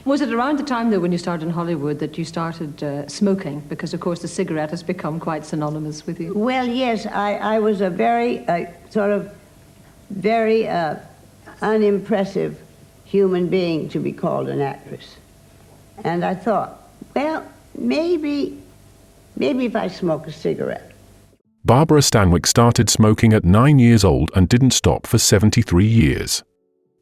Was it around the time, though, when you started in Hollywood that you started smoking? Because, of course, the cigarette has become quite synonymous with you. Well, yes, I was a very very unimpressive human being to be called an actress. And I thought, well, maybe if I smoke a cigarette. Barbara Stanwyck started smoking at 9 years old and didn't stop for 73 years.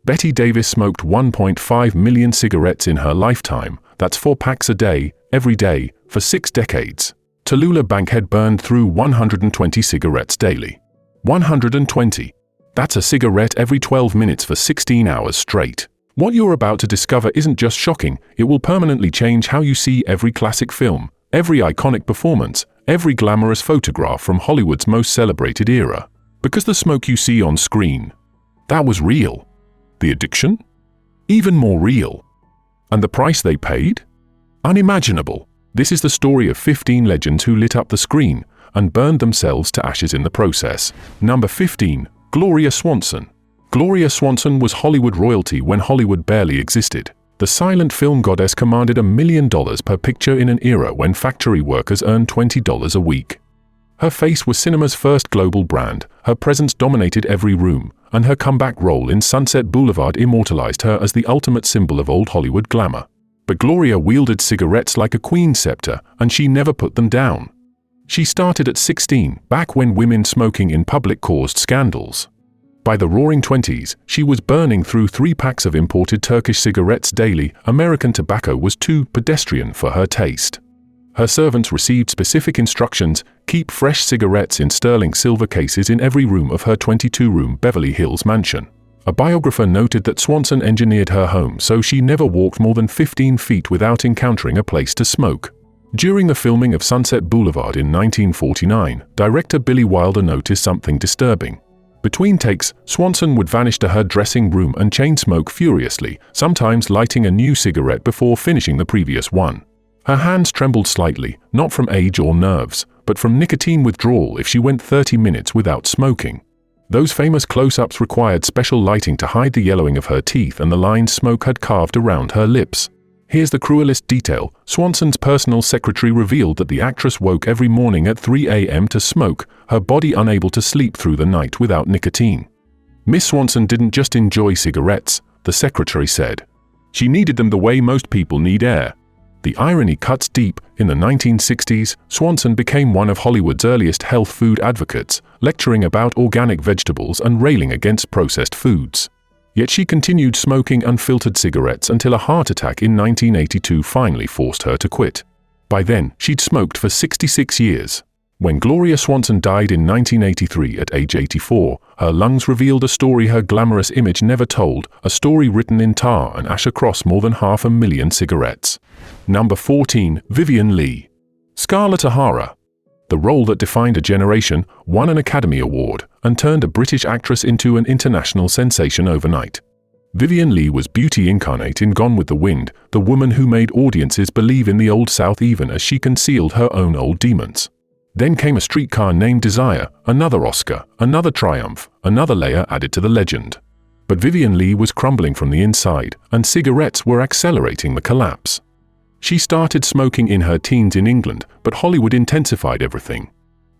Bette Davis smoked 1.5 million cigarettes in her lifetime. That's 4 packs a day, every day, for 6 decades. Tallulah Bankhead burned through 120 cigarettes daily. 120. That's a cigarette every 12 minutes for 16 hours straight. What you're about to discover isn't just shocking, it will permanently change how you see every classic film, every iconic performance, every glamorous photograph from Hollywood's most celebrated era. Because the smoke you see on screen, that was real. The addiction? Even more real. And the price they paid? Unimaginable. This is the story of 15 legends who lit up the screen and burned themselves to ashes in the process. Number 15. Gloria Swanson. Gloria Swanson was Hollywood royalty when Hollywood barely existed. The silent film goddess commanded $1 million per picture in an era when factory workers earned $20 a week. Her face was cinema's first global brand, her presence dominated every room, and her comeback role in Sunset Boulevard immortalized her as the ultimate symbol of old Hollywood glamour. But Gloria wielded cigarettes like a queen's scepter, and she never put them down. She started at 16, back when women smoking in public caused scandals. By the roaring 20s, she was burning through 3 packs of imported Turkish cigarettes daily. American tobacco was too pedestrian for her taste. Her servants received specific instructions: keep fresh cigarettes in sterling silver cases in every room of her 22-room Beverly Hills mansion. A biographer noted that Swanson engineered her home so she never walked more than 15 feet without encountering a place to smoke. During the filming of Sunset Boulevard in 1949, director Billy Wilder noticed something disturbing. Between takes, Swanson would vanish to her dressing room and chain smoke furiously, sometimes lighting a new cigarette before finishing the previous one. Her hands trembled slightly, not from age or nerves, but from nicotine withdrawal if she went 30 minutes without smoking. Those famous close-ups required special lighting to hide the yellowing of her teeth and the lines smoke had carved around her lips. Here's the cruelest detail: Swanson's personal secretary revealed that the actress woke every morning at 3 a.m. to smoke, her body unable to sleep through the night without nicotine. Miss Swanson didn't just enjoy cigarettes, the secretary said. She needed them the way most people need air. The irony cuts deep. In the 1960s, Swanson became one of Hollywood's earliest health food advocates, lecturing about organic vegetables and railing against processed foods. Yet she continued smoking unfiltered cigarettes until a heart attack in 1982 finally forced her to quit. By then, she'd smoked for 66 years. When Gloria Swanson died in 1983 at age 84, her lungs revealed a story her glamorous image never told, a story written in tar and ash across more than 500,000 cigarettes. Number 14. Vivien Leigh. Scarlett O'Hara. The role that defined a generation, won an Academy Award, and turned a British actress into an international sensation overnight. Vivien Leigh was beauty incarnate in Gone with the Wind, the woman who made audiences believe in the Old South even as she concealed her own old demons. Then came A Streetcar Named Desire, another Oscar, another triumph, another layer added to the legend. But Vivien Leigh was crumbling from the inside, and cigarettes were accelerating the collapse. She started smoking in her teens in England, but Hollywood intensified everything.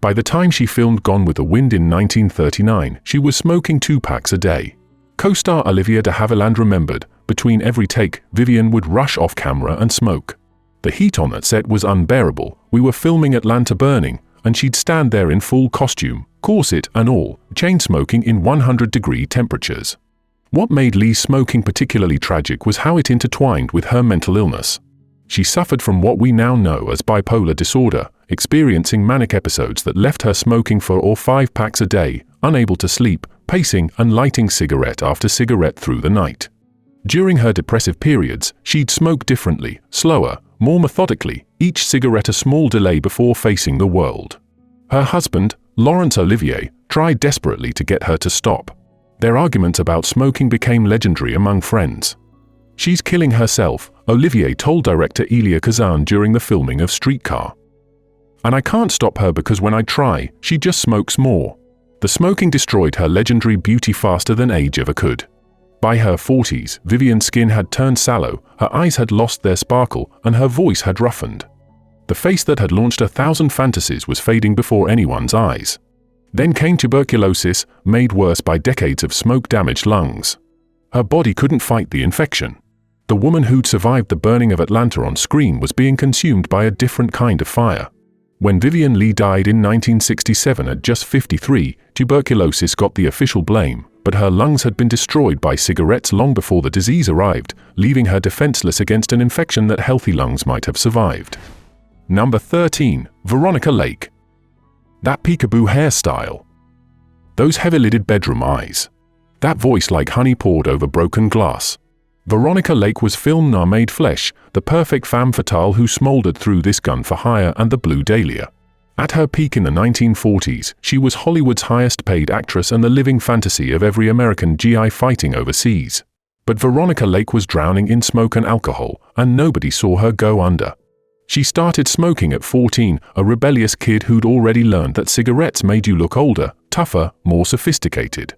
By the time she filmed Gone with the Wind in 1939, she was smoking 2 packs a day. Co-star Olivia de Havilland remembered, between every take, Vivien would rush off camera and smoke. The heat on that set was unbearable. We were filming Atlanta Burning, and she'd stand there in full costume, corset and all, chain-smoking in 100-degree temperatures. What made Leigh's smoking particularly tragic was how it intertwined with her mental illness. She suffered from what we now know as bipolar disorder, experiencing manic episodes that left her smoking 4 or 5 packs a day, unable to sleep, pacing and lighting cigarette after cigarette through the night. During her depressive periods, she'd smoke differently, slower, more methodically, each cigarette a small delay before facing the world. Her husband, Laurence Olivier, tried desperately to get her to stop. Their arguments about smoking became legendary among friends. "She's killing herself," Olivier told director Elia Kazan during the filming of Streetcar. "And I can't stop her because when I try, she just smokes more." The smoking destroyed her legendary beauty faster than age ever could. By her 40s, Vivian's skin had turned sallow, her eyes had lost their sparkle, and her voice had roughened. The face that had launched 1,000 fantasies was fading before anyone's eyes. Then came tuberculosis, made worse by decades of smoke-damaged lungs. Her body couldn't fight the infection. The woman who'd survived the burning of Atlanta on screen was being consumed by a different kind of fire. When Vivian Leigh died in 1967 at just 53, tuberculosis got the official blame, but her lungs had been destroyed by cigarettes long before the disease arrived, leaving her defenseless against an infection that healthy lungs might have survived. Number 13. Veronica Lake. That peekaboo hairstyle. Those heavy-lidded bedroom eyes. That voice like honey poured over broken glass. Veronica Lake was film noir made flesh, the perfect femme fatale who smoldered through This Gun for Hire and The Blue Dahlia. At her peak in the 1940s, she was Hollywood's highest-paid actress and the living fantasy of every American GI fighting overseas. But Veronica Lake was drowning in smoke and alcohol, and nobody saw her go under. She started smoking at 14, a rebellious kid who'd already learned that cigarettes made you look older, tougher, more sophisticated.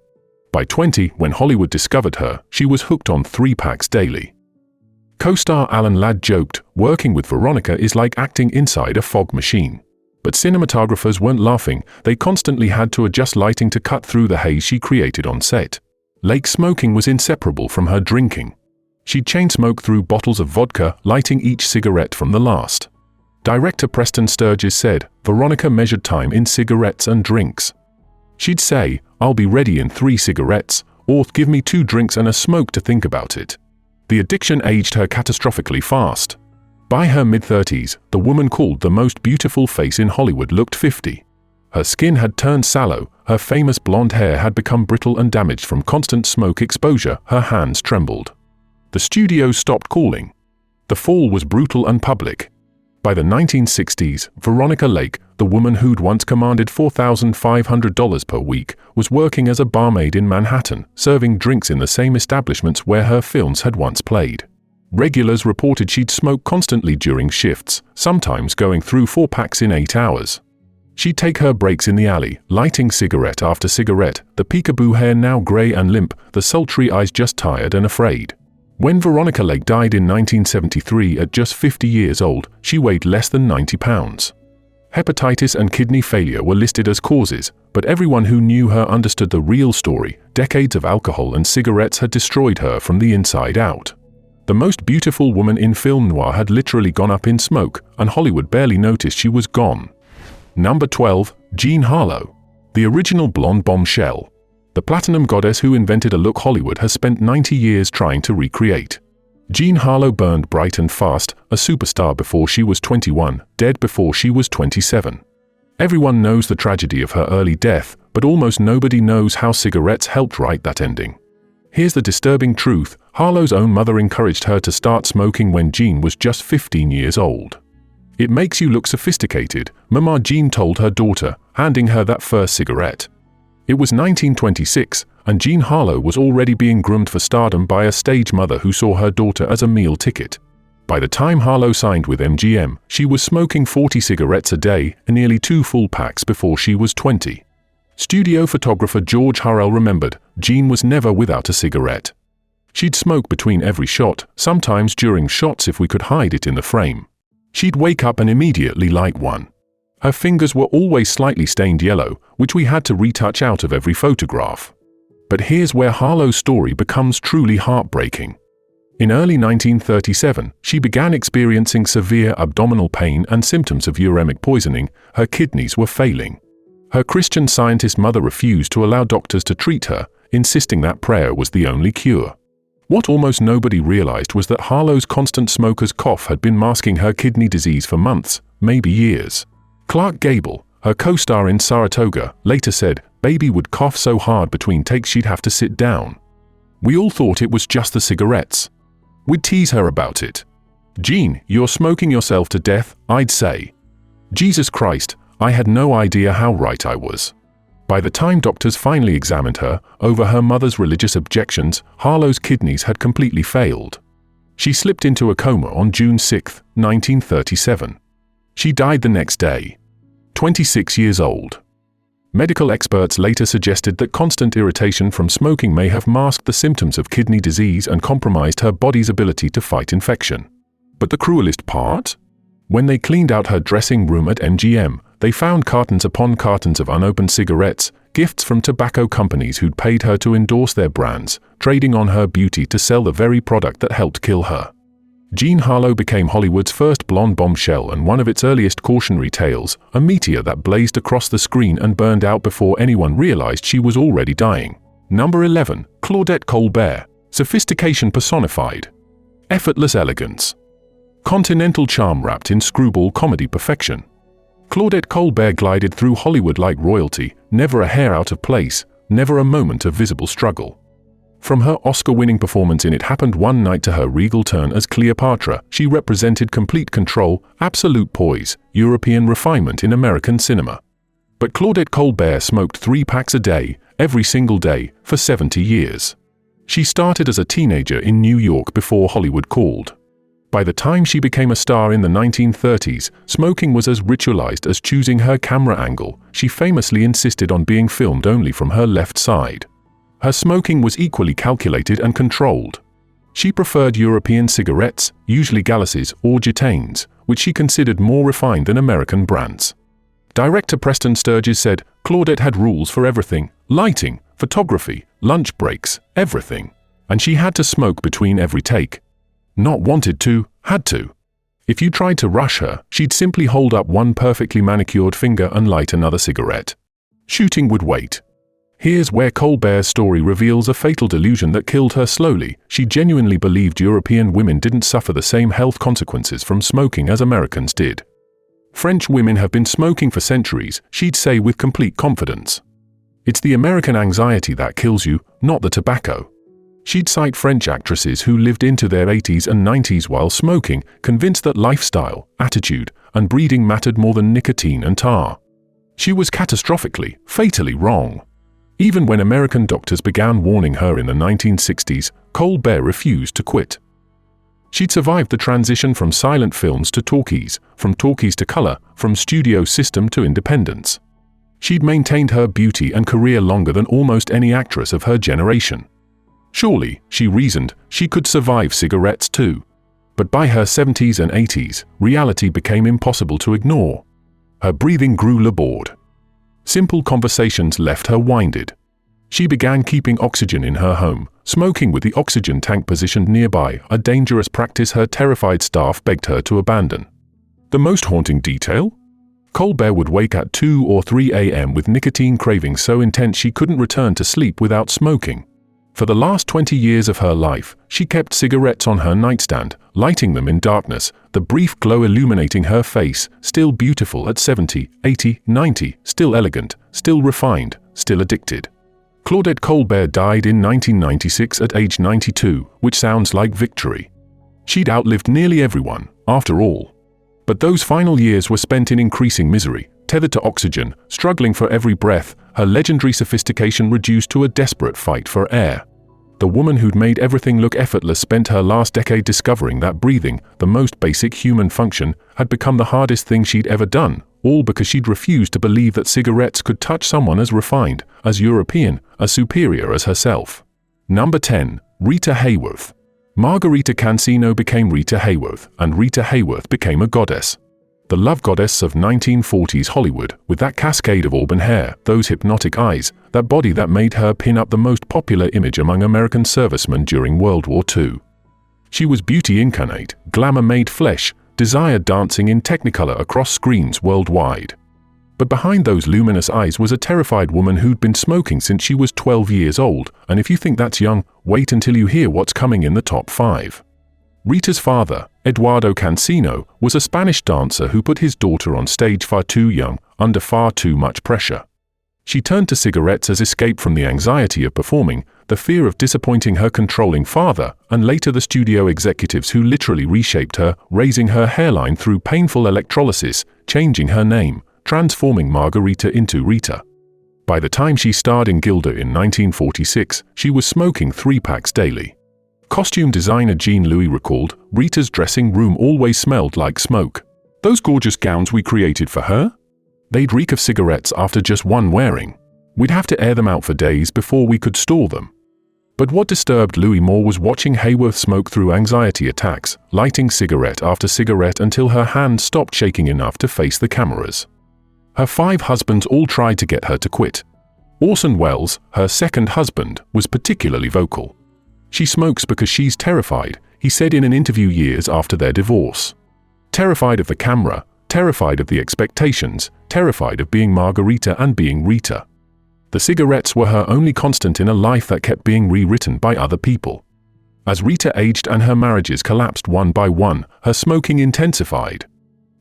By 20, when Hollywood discovered her, she was hooked on 3 packs daily. Co-star Alan Ladd joked, "Working with Veronica is like acting inside a fog machine." But cinematographers weren't laughing, they constantly had to adjust lighting to cut through the haze she created on set. Lake's smoking was inseparable from her drinking. She'd chain smoke through bottles of vodka, lighting each cigarette from the last. Director Preston Sturges said, Veronica measured time in cigarettes and drinks. She'd say, "I'll be ready in 3 cigarettes, or give me 2 drinks and a smoke to think about it." The addiction aged her catastrophically fast. By her mid-30s, the woman called the most beautiful face in Hollywood looked 50. Her skin had turned sallow, her famous blonde hair had become brittle and damaged from constant smoke exposure, her hands trembled. The studios stopped calling. The fall was brutal and public. By the 1960s, Veronica Lake, the woman who'd once commanded $4,500 per week, was working as a barmaid in Manhattan, serving drinks in the same establishments where her films had once played. Regulars reported she'd smoke constantly during shifts, sometimes going through 4 packs in 8 hours. She'd take her breaks in the alley, lighting cigarette after cigarette, the peekaboo hair now grey and limp, the sultry eyes just tired and afraid. When Veronica Lake died in 1973 at just 50 years old, she weighed less than 90 pounds. Hepatitis and kidney failure were listed as causes, but everyone who knew her understood the real story. Decades of alcohol and cigarettes had destroyed her from the inside out. The most beautiful woman in film noir had literally gone up in smoke, and Hollywood barely noticed she was gone. Number 12. Jean Harlow. The original blonde bombshell. The platinum goddess who invented a look Hollywood has spent 90 years trying to recreate. Jean Harlow burned bright and fast, a superstar before she was 21, dead before she was 27. Everyone knows the tragedy of her early death, but almost nobody knows how cigarettes helped write that ending. Here's the disturbing truth: Harlow's own mother encouraged her to start smoking when Jean was just 15 years old. "It makes you look sophisticated," Mama Jean told her daughter, handing her that first cigarette. It was 1926, and Jean Harlow was already being groomed for stardom by a stage mother who saw her daughter as a meal ticket. By the time Harlow signed with MGM, she was smoking 40 cigarettes a day and nearly 2 full packs before she was 20. Studio photographer George Hurrell remembered, Jean was never without a cigarette. She'd smoke between every shot, sometimes during shots if we could hide it in the frame. She'd wake up and immediately light one. Her fingers were always slightly stained yellow, which we had to retouch out of every photograph. But here's where Harlow's story becomes truly heartbreaking. In early 1937, she began experiencing severe abdominal pain and symptoms of uremic poisoning. Her kidneys were failing. Her Christian Scientist mother refused to allow doctors to treat her, insisting that prayer was the only cure. What almost nobody realized was that Harlow's constant smoker's cough had been masking her kidney disease for months, maybe years. Clark Gable, her co-star in Saratoga, later said, "Baby would cough so hard between takes she'd have to sit down. We all thought it was just the cigarettes. We'd tease her about it. Jean, you're smoking yourself to death, I'd say. Jesus Christ, I had no idea how right I was." By the time doctors finally examined her, over her mother's religious objections, Harlow's kidneys had completely failed. She slipped into a coma on June 6, 1937. She died the next day, 26 years old. Medical experts later suggested that constant irritation from smoking may have masked the symptoms of kidney disease and compromised her body's ability to fight infection. But the cruelest part? When they cleaned out her dressing room at MGM, they found cartons upon cartons of unopened cigarettes, gifts from tobacco companies who'd paid her to endorse their brands, trading on her beauty to sell the very product that helped kill her. Jean Harlow became Hollywood's first blonde bombshell and one of its earliest cautionary tales, a meteor that blazed across the screen and burned out before anyone realized she was already dying. Number 11. Claudette Colbert. Sophistication personified. Effortless elegance. Continental charm wrapped in screwball comedy perfection. Claudette Colbert glided through Hollywood like royalty, never a hair out of place, never a moment of visible struggle. From her Oscar-winning performance in It Happened One Night to her regal turn as Cleopatra, she represented complete control, absolute poise, European refinement in American cinema. But Claudette Colbert smoked 3 packs a day, every single day, for 70 years. She started as a teenager in New York before Hollywood called. By the time she became a star in the 1930s, smoking was as ritualized as choosing her camera angle. She famously insisted on being filmed only from her left side. Her smoking was equally calculated and controlled. She preferred European cigarettes, usually Gallices or Gitanes, which she considered more refined than American brands. Director Preston Sturges said Claudette had rules for everything: lighting, photography, lunch breaks, everything. And she had to smoke between every take. Not wanted to, had to. If you tried to rush her, she'd simply hold up one perfectly manicured finger and light another cigarette. Shooting would wait. Here's where Colbert's story reveals a fatal delusion that killed her slowly. She genuinely believed European women didn't suffer the same health consequences from smoking as Americans did. French women have been smoking for centuries, she'd say with complete confidence. It's the American anxiety that kills you, not the tobacco. She'd cite French actresses who lived into their 80s and 90s while smoking, convinced that lifestyle, attitude, and breeding mattered more than nicotine and tar. She was catastrophically, fatally wrong. Even when American doctors began warning her in the 1960s, Colbert refused to quit. She'd survived the transition from silent films to talkies, from talkies to color, from studio system to independence. She'd maintained her beauty and career longer than almost any actress of her generation. Surely, she reasoned, she could survive cigarettes too. But by her 70s and 80s, reality became impossible to ignore. Her breathing grew labored. Simple conversations left her winded. She began keeping oxygen in her home, smoking with the oxygen tank positioned nearby, a dangerous practice her terrified staff begged her to abandon. The most haunting detail? Colbert would wake at 2 or 3 a.m. with nicotine cravings so intense she couldn't return to sleep without smoking. For the last 20 years of her life, she kept cigarettes on her nightstand, lighting them in darkness, the brief glow illuminating her face, still beautiful at 70, 80, 90, still elegant, still refined, still addicted. Claudette Colbert died in 1996 at age 92, which sounds like victory. She'd outlived nearly everyone, after all. But those final years were spent in increasing misery, tethered to oxygen, struggling for every breath, her legendary sophistication reduced to a desperate fight for air. The woman who'd made everything look effortless spent her last decade discovering that breathing, the most basic human function, had become the hardest thing she'd ever done, all because she'd refused to believe that cigarettes could touch someone as refined, as European, as superior as herself. Number 10. Rita Hayworth. Margarita Cancino became Rita Hayworth, and Rita Hayworth became a goddess. The love goddess of 1940s Hollywood, with that cascade of auburn hair, those hypnotic eyes, that body that made her pin up the most popular image among American servicemen during World War II. She was beauty incarnate, glamour made flesh, desire dancing in technicolor across screens worldwide. But behind those luminous eyes was a terrified woman who'd been smoking since she was 12 years old, and if you think that's young, wait until you hear what's coming in the top 5. Rita's father, Eduardo Cancino, was a Spanish dancer who put his daughter on stage far too young, under far too much pressure. She turned to cigarettes as escape from the anxiety of performing, the fear of disappointing her controlling father, and later the studio executives who literally reshaped her, raising her hairline through painful electrolysis, changing her name, transforming Margarita into Rita. By the time she starred in Gilda in 1946, she was smoking 3 packs daily. Costume designer Jean Louis recalled, Rita's dressing room always smelled like smoke. Those gorgeous gowns we created for her? They'd reek of cigarettes after just one wearing. We'd have to air them out for days before we could store them. But what disturbed Louis more was watching Hayworth smoke through anxiety attacks, lighting cigarette after cigarette until her hand stopped shaking enough to face the cameras. Her 5 husbands all tried to get her to quit. Orson Welles, her second husband, was particularly vocal. "She smokes because she's terrified," he said in an interview years after their divorce. Terrified of the camera, terrified of the expectations, terrified of being Margarita and being Rita. The cigarettes were her only constant in a life that kept being rewritten by other people. As Rita aged and her marriages collapsed one by one, her smoking intensified.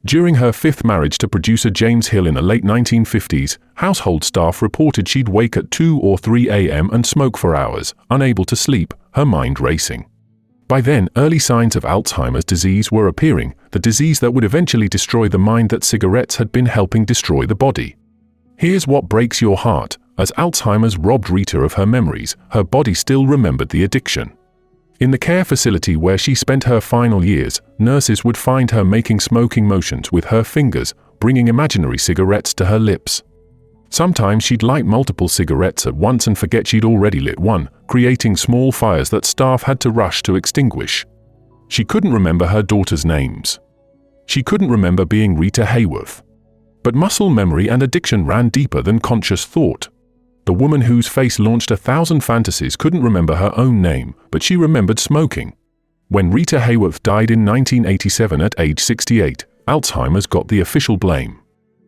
During her 5th marriage to producer James Hill in the late 1950s, household staff reported she'd wake at 2 or 3 a.m. and smoke for hours, unable to sleep, her mind racing. By then, early signs of Alzheimer's disease were appearing, the disease that would eventually destroy the mind that cigarettes had been helping destroy the body. Here's what breaks your heart. As Alzheimer's robbed Rita of her memories, her body still remembered the addiction. In the care facility where she spent her final years, nurses would find her making smoking motions with her fingers, bringing imaginary cigarettes to her lips. Sometimes she'd light multiple cigarettes at once and forget she'd already lit one, creating small fires that staff had to rush to extinguish. She couldn't remember her daughters' names. She couldn't remember being Rita Hayworth. But muscle memory and addiction ran deeper than conscious thought. The woman whose face launched 1,000 fantasies couldn't remember her own name, but she remembered smoking. When Rita Hayworth died in 1987 at age 68, Alzheimer's got the official blame.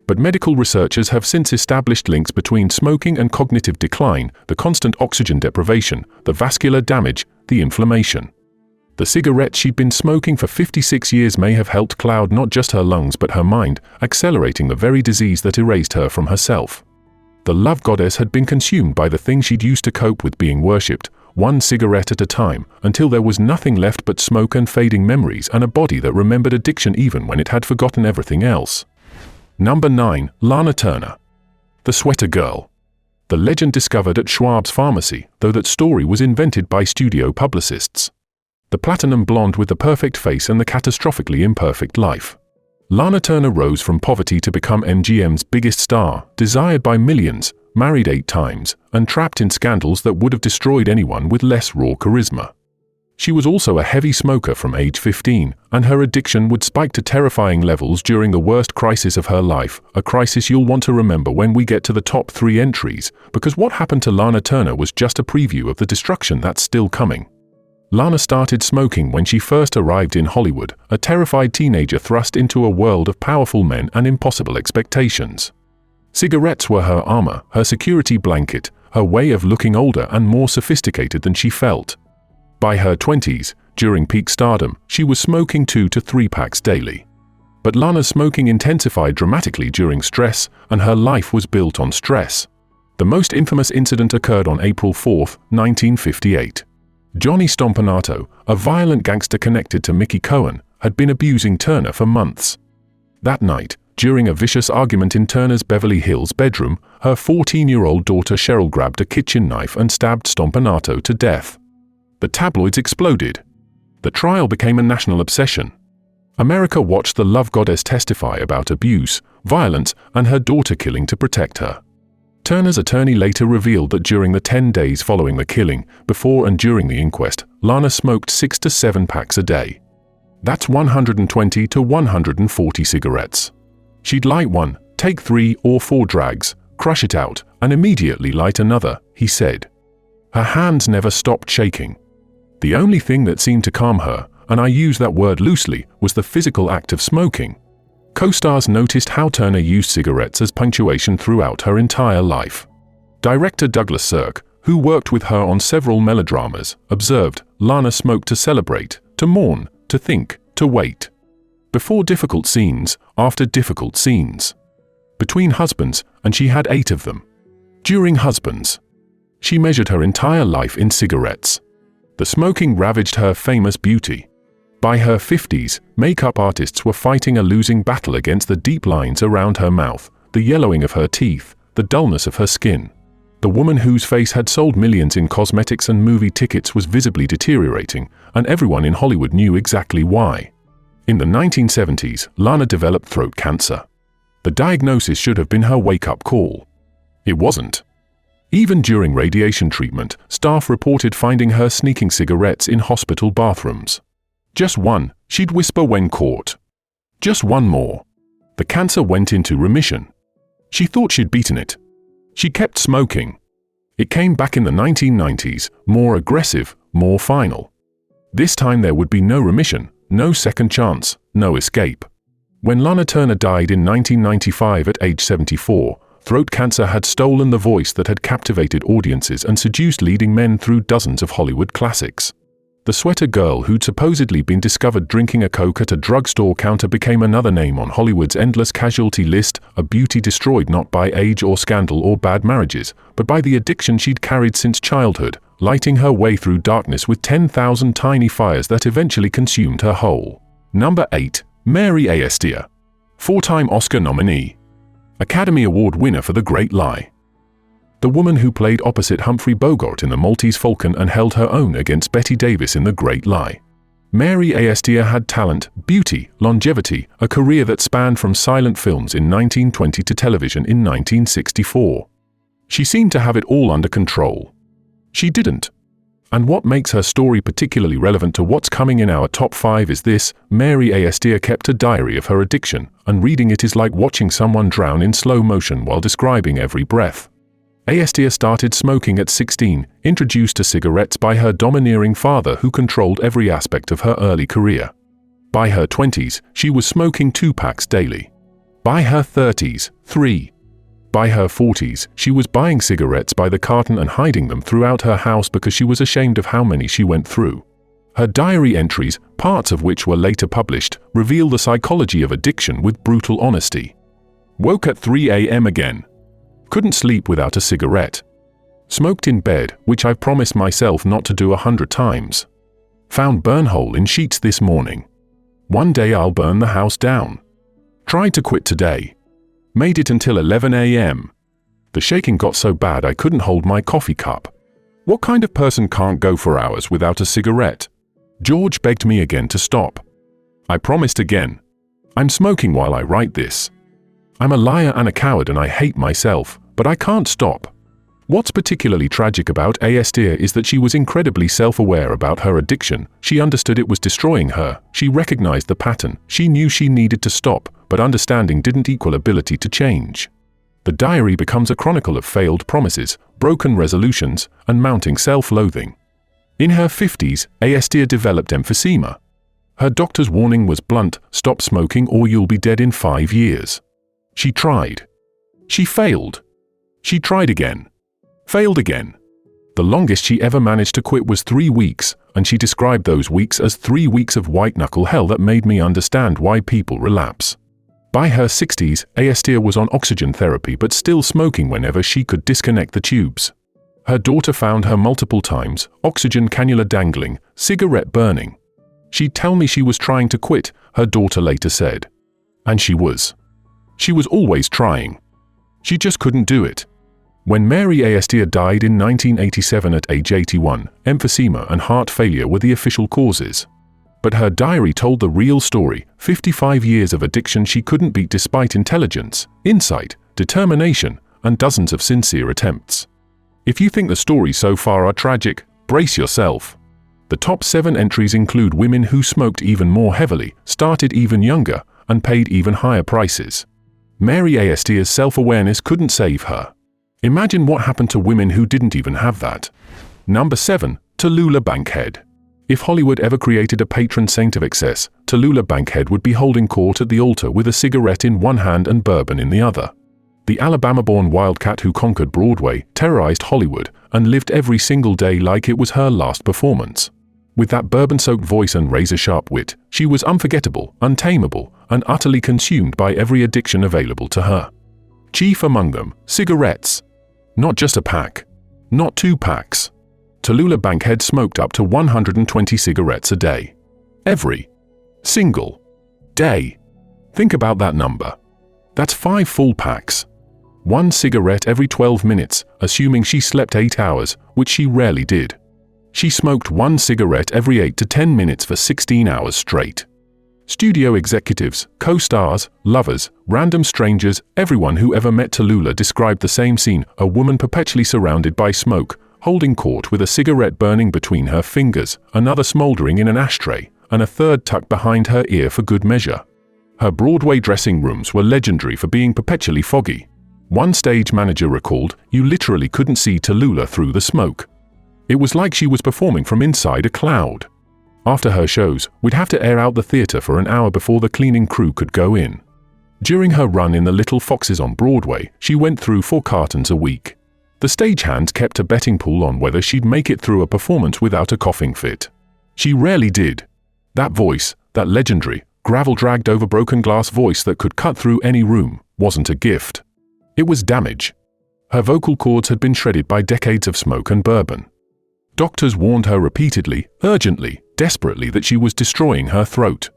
But medical researchers have since established links between smoking and cognitive decline, the constant oxygen deprivation, the vascular damage, the inflammation. The cigarette she'd been smoking for 56 years may have helped cloud not just her lungs but her mind, accelerating the very disease that erased her from herself. The love goddess had been consumed by the thing she'd used to cope with being worshipped, one cigarette at a time, until there was nothing left but smoke and fading memories and a body that remembered addiction even when it had forgotten everything else. Number 9. Lana Turner. The Sweater Girl. The legend discovered at Schwab's Pharmacy, though that story was invented by studio publicists. The platinum blonde with the perfect face and the catastrophically imperfect life. Lana Turner rose from poverty to become MGM's biggest star, desired by millions, married 8 times, and trapped in scandals that would have destroyed anyone with less raw charisma. She was also a heavy smoker from age 15, and her addiction would spike to terrifying levels during the worst crisis of her life, a crisis you'll want to remember when we get to the top 3 entries, because what happened to Lana Turner was just a preview of the destruction that's still coming. Lana started smoking when she first arrived in Hollywood, a terrified teenager thrust into a world of powerful men and impossible expectations. Cigarettes were her armor, her security blanket, her way of looking older and more sophisticated than she felt. By her 20s, during peak stardom, she was smoking 2 to 3 packs daily. But Lana's smoking intensified dramatically during stress, and her life was built on stress. The most infamous incident occurred on April 4, 1958. Johnny Stompanato, a violent gangster connected to Mickey Cohen, had been abusing Turner for months. That night, during a vicious argument in Turner's Beverly Hills bedroom, her 14-year-old daughter Cheryl grabbed a kitchen knife and stabbed Stompanato to death. The tabloids exploded. The trial became a national obsession. America watched the love goddess testify about abuse, violence, and her daughter killing to protect her. Turner's attorney later revealed that during the 10 days following the killing, before and during the inquest, Lana smoked 6 to 7 packs a day. That's 120 to 140 cigarettes. She'd light one, take 3 or 4 drags, crush it out, and immediately light another, he said. Her hands never stopped shaking. The only thing that seemed to calm her, and I use that word loosely, was the physical act of smoking. Co-stars noticed how Turner used cigarettes as punctuation throughout her entire life. Director Douglas Sirk, who worked with her on several melodramas, observed, Lana smoked to celebrate, to mourn, to think, to wait. Before difficult scenes, after difficult scenes. Between husbands, and she had 8 of them. During husbands. She measured her entire life in cigarettes. The smoking ravaged her famous beauty. By her 50s, makeup artists were fighting a losing battle against the deep lines around her mouth, the yellowing of her teeth, the dullness of her skin. The woman whose face had sold millions in cosmetics and movie tickets was visibly deteriorating, and everyone in Hollywood knew exactly why. In the 1970s, Lana developed throat cancer. The The diagnosis should have been her wake-up call. It wasn't. Even during radiation treatment, staff reported finding her sneaking cigarettes in hospital bathrooms. Just one, she'd whisper when caught. Just one more. The cancer went into remission. She thought she'd beaten it. She kept smoking. It came back in the 1990s, more aggressive, more final. This time there would be no remission, no second chance, no escape. When Lana Turner died in 1995 at age 74, throat cancer had stolen the voice that had captivated audiences and seduced leading men through dozens of Hollywood classics. The sweater girl who'd supposedly been discovered drinking a Coke at a drugstore counter became another name on Hollywood's endless casualty list, a beauty destroyed not by age or scandal or bad marriages, but by the addiction she'd carried since childhood, lighting her way through darkness with 10,000 tiny fires that eventually consumed her whole. Number 8. Mary Astor. 4-time Oscar nominee. Academy Award winner for The Great Lie. The woman who played opposite Humphrey Bogart in The Maltese Falcon and held her own against Bette Davis in The Great Lie. Mary Astor had talent, beauty, longevity, a career that spanned from silent films in 1920 to television in 1964. She seemed to have it all under control. She didn't. And what makes her story particularly relevant to what's coming in our top 5 is this: Mary Astor kept a diary of her addiction, and reading it is like watching someone drown in slow motion while describing every breath. Astor started smoking at 16, introduced to cigarettes by her domineering father who controlled every aspect of her early career. By her 20s, she was smoking 2 packs daily. By her 30s, 3. By her 40s, she was buying cigarettes by the carton and hiding them throughout her house because she was ashamed of how many she went through. Her diary entries, parts of which were later published, reveal the psychology of addiction with brutal honesty. Woke at 3 a.m. again. Couldn't sleep without a cigarette. Smoked in bed, which I've promised myself not to do 100 times. Found burn hole in sheets this morning. One day I'll burn the house down. Tried to quit today. Made it until 11 a.m. The shaking got so bad I couldn't hold my coffee cup. What kind of person can't go for hours without a cigarette? George begged me again to stop. I promised again. I'm smoking while I write this. I'm a liar and a coward and I hate myself, but I can't stop. What's particularly tragic about Astor is that she was incredibly self-aware about her addiction. She understood it was destroying her. She recognized the pattern. She knew she needed to stop, but understanding didn't equal ability to change. The diary becomes a chronicle of failed promises, broken resolutions, and mounting self-loathing. In her 50s, Astor developed emphysema. Her doctor's warning was blunt: stop smoking or you'll be dead in 5 years. She tried. She failed. She tried again. Failed again. The longest she ever managed to quit was 3 weeks, and she described those weeks as 3 weeks of white-knuckle hell that made me understand why people relapse. By her 60s, Astor was on oxygen therapy but still smoking whenever she could disconnect the tubes. Her daughter found her multiple times, oxygen cannula dangling, cigarette burning. She'd tell me she was trying to quit, her daughter later said. And she was. She was always trying. She just couldn't do it. When Mary Astor died in 1987 at age 81, emphysema and heart failure were the official causes. But her diary told the real story: 55 years of addiction she couldn't beat despite intelligence, insight, determination, and dozens of sincere attempts. If you think the stories so far are tragic, brace yourself. The top 7 entries include women who smoked even more heavily, started even younger, and paid even higher prices. Mary Astor's self-awareness couldn't save her. Imagine what happened to women who didn't even have that. Number 7. Tallulah Bankhead. If Hollywood ever created a patron saint of excess, Tallulah Bankhead would be holding court at the altar with a cigarette in one hand and bourbon in the other. The Alabama-born wildcat who conquered Broadway, terrorized Hollywood, and lived every single day like it was her last performance. With that bourbon-soaked voice and razor-sharp wit, she was unforgettable, untamable, and utterly consumed by every addiction available to her. Chief among them, cigarettes. Not just a pack. Not 2 packs. Tallulah Bankhead smoked up to 120 cigarettes a day. Every single day. Think about that number. That's 5 full packs. 1 cigarette every 12 minutes, assuming she slept 8 hours, which she rarely did. She smoked 1 cigarette every 8 to 10 minutes for 16 hours straight. Studio executives, co-stars, lovers, random strangers, everyone who ever met Tallulah described the same scene, a woman perpetually surrounded by smoke, holding court with a cigarette burning between her fingers, another smoldering in an ashtray, and a third tucked behind her ear for good measure. Her Broadway dressing rooms were legendary for being perpetually foggy. One stage manager recalled, "You literally couldn't see Tallulah through the smoke. It was like she was performing from inside a cloud." After her shows, we'd have to air out the theater for an hour before the cleaning crew could go in. During her run in The Little Foxes on Broadway, she went through 4 cartons a week. The stagehands kept a betting pool on whether she'd make it through a performance without a coughing fit. She rarely did. That voice, that legendary, gravel-dragged over broken glass voice that could cut through any room, wasn't a gift. It was damage. Her vocal cords had been shredded by decades of smoke and bourbon. Doctors warned her repeatedly, urgently, desperately that she was destroying her throat.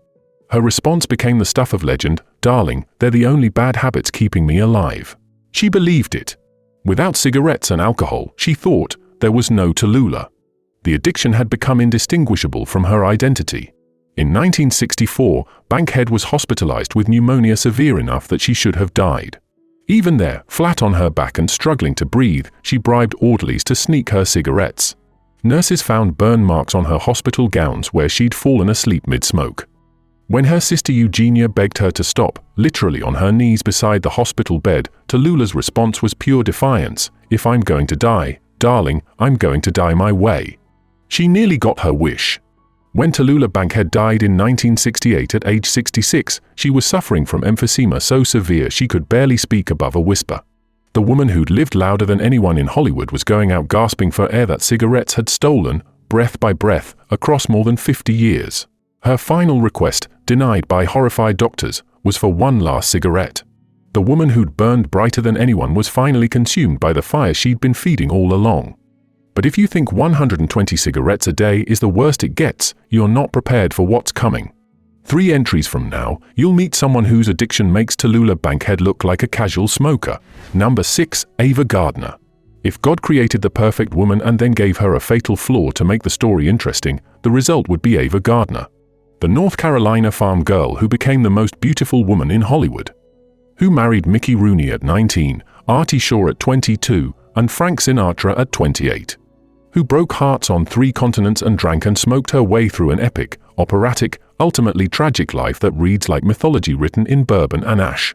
Her response became the stuff of legend, "Darling, they're the only bad habits keeping me alive." She believed it. Without cigarettes and alcohol, she thought, there was no Tallulah. The addiction had become indistinguishable from her identity. In 1964, Bankhead was hospitalized with pneumonia severe enough that she should have died. Even there, flat on her back and struggling to breathe, she bribed orderlies to sneak her cigarettes. Nurses found burn marks on her hospital gowns where she'd fallen asleep mid-smoke. When her sister Eugenia begged her to stop, literally on her knees beside the hospital bed, Tallulah's response was pure defiance. "If I'm going to die, darling, I'm going to die my way." She nearly got her wish. When Tallulah Bankhead died in 1968 at age 66, she was suffering from emphysema so severe she could barely speak above a whisper. The woman who'd lived louder than anyone in Hollywood was going out gasping for air that cigarettes had stolen, breath by breath, across more than 50 years. Her final request, denied by horrified doctors, was for one last cigarette. The woman who'd burned brighter than anyone was finally consumed by the fire she'd been feeding all along. But if you think 120 cigarettes a day is the worst it gets, you're not prepared for what's coming. 3 entries from now, you'll meet someone whose addiction makes Tallulah Bankhead look like a casual smoker. Number 6, Ava Gardner. If God created the perfect woman and then gave her a fatal flaw to make the story interesting, the result would be Ava Gardner, the North Carolina farm girl who became the most beautiful woman in Hollywood. Who married Mickey Rooney at 19, Artie Shaw at 22, and Frank Sinatra at 28. Who broke hearts on 3 continents and drank and smoked her way through an epic, operatic, ultimately tragic life that reads like mythology written in bourbon and ash.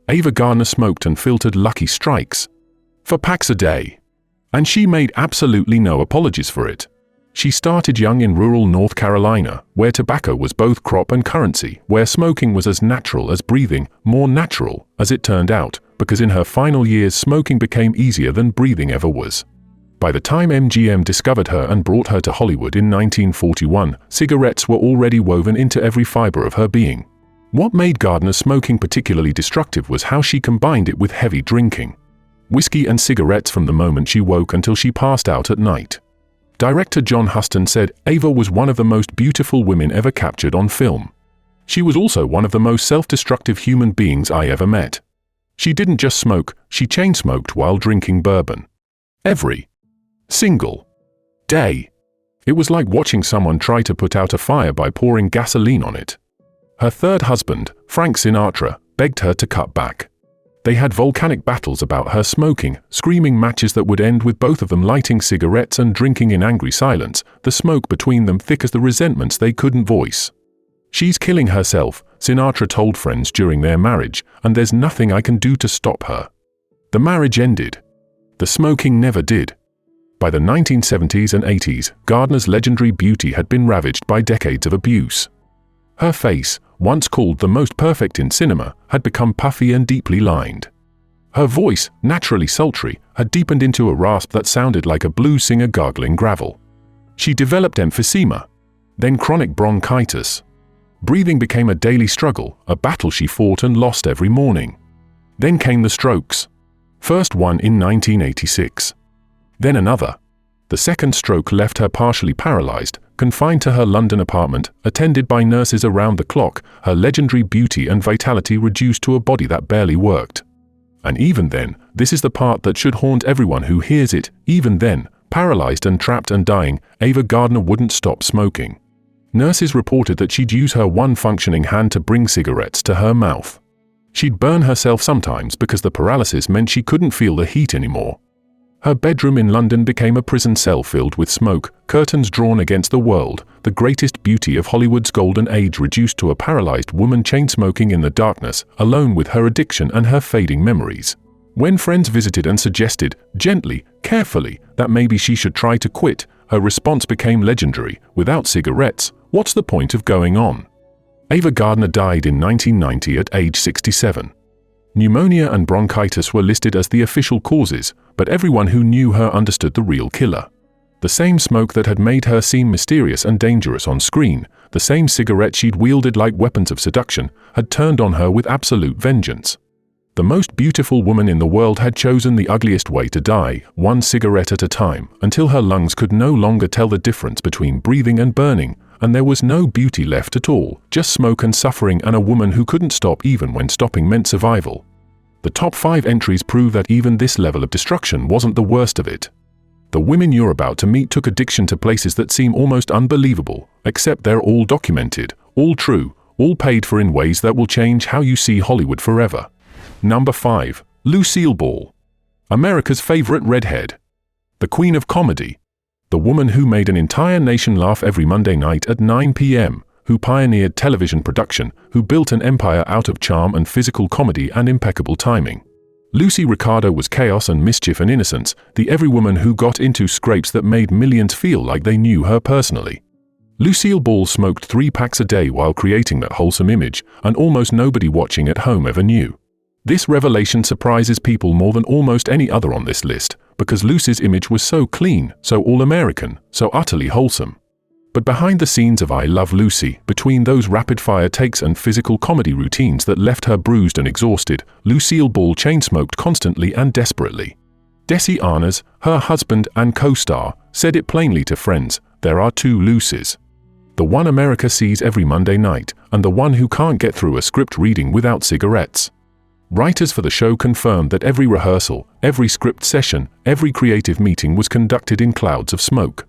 Ava Gardner smoked and filtered Lucky Strikes 4 packs a day. And she made absolutely no apologies for it. She started young in rural North Carolina, where tobacco was both crop and currency, where smoking was as natural as breathing, more natural, as it turned out, because in her final years smoking became easier than breathing ever was. By the time MGM discovered her and brought her to Hollywood in 1941, cigarettes were already woven into every fiber of her being. What made Gardner's smoking particularly destructive was how she combined it with heavy drinking. Whiskey and cigarettes from the moment she woke until she passed out at night. Director John Huston said, "Ava was one of the most beautiful women ever captured on film. She was also one of the most self-destructive human beings I ever met. She didn't just smoke, she chain-smoked while drinking bourbon. Every single day. It was like watching someone try to put out a fire by pouring gasoline on it." Her third husband, Frank Sinatra, begged her to cut back. They had volcanic battles about her smoking, screaming matches that would end with both of them lighting cigarettes and drinking in angry silence, the smoke between them thick as the resentments they couldn't voice. "She's killing herself," Sinatra told friends during their marriage, "and there's nothing I can do to stop her." The marriage ended. The smoking never did. By the 1970s and 80s, Gardner's legendary beauty had been ravaged by decades of abuse. Her face, once called the most perfect in cinema, had become puffy and deeply lined. Her voice, naturally sultry, had deepened into a rasp that sounded like a blues singer gargling gravel. She developed emphysema, then chronic bronchitis. Breathing became a daily struggle, a battle she fought and lost every morning. Then came the strokes. First one in 1986. Then another. The second stroke left her partially paralyzed, confined to her London apartment, attended by nurses around the clock, her legendary beauty and vitality reduced to a body that barely worked. And even then, this is the part that should haunt everyone who hears it, even then, paralyzed and trapped and dying, Ava Gardner wouldn't stop smoking. Nurses reported that she'd use her one functioning hand to bring cigarettes to her mouth. She'd burn herself sometimes because the paralysis meant she couldn't feel the heat anymore. Her bedroom in London became a prison cell filled with smoke, curtains drawn against the world, the greatest beauty of Hollywood's golden age reduced to a paralyzed woman chain-smoking in the darkness, alone with her addiction and her fading memories. When friends visited and suggested, gently, carefully, that maybe she should try to quit, her response became legendary: "Without cigarettes, what's the point of going on?" Ava Gardner died in 1990 at age 67. Pneumonia and bronchitis were listed as the official causes, but everyone who knew her understood the real killer. The same smoke that had made her seem mysterious and dangerous on screen, the same cigarette she'd wielded like weapons of seduction, had turned on her with absolute vengeance. The most beautiful woman in the world had chosen the ugliest way to die, one cigarette at a time, until her lungs could no longer tell the difference between breathing and burning, and there was no beauty left at all, just smoke and suffering, and a woman who couldn't stop even when stopping meant survival. The top 5 entries prove that even this level of destruction wasn't the worst of it. The women you're about to meet took addiction to places that seem almost unbelievable, except they're all documented, all true, all paid for in ways that will change how you see Hollywood forever. Number 5. Lucille Ball. America's favorite redhead. The queen of comedy. The woman who made an entire nation laugh every Monday night at 9 p.m., who pioneered television production, who built an empire out of charm and physical comedy and impeccable timing. Lucy Ricardo was chaos and mischief and innocence, the every woman who got into scrapes that made millions feel like they knew her personally. Lucille Ball smoked 3 packs a day while creating that wholesome image, and almost nobody watching at home ever knew. This revelation surprises people more than almost any other on this list, because Lucy's image was so clean, so all-American, so utterly wholesome. But behind the scenes of I Love Lucy, between those rapid-fire takes and physical comedy routines that left her bruised and exhausted, Lucille Ball chain-smoked constantly and desperately. Desi Arnaz, her husband and co-star, said it plainly to friends: "There are 2 Lucys. The one America sees every Monday night, and the one who can't get through a script reading without cigarettes." Writers for the show confirmed that every rehearsal, every script session, every creative meeting was conducted in clouds of smoke.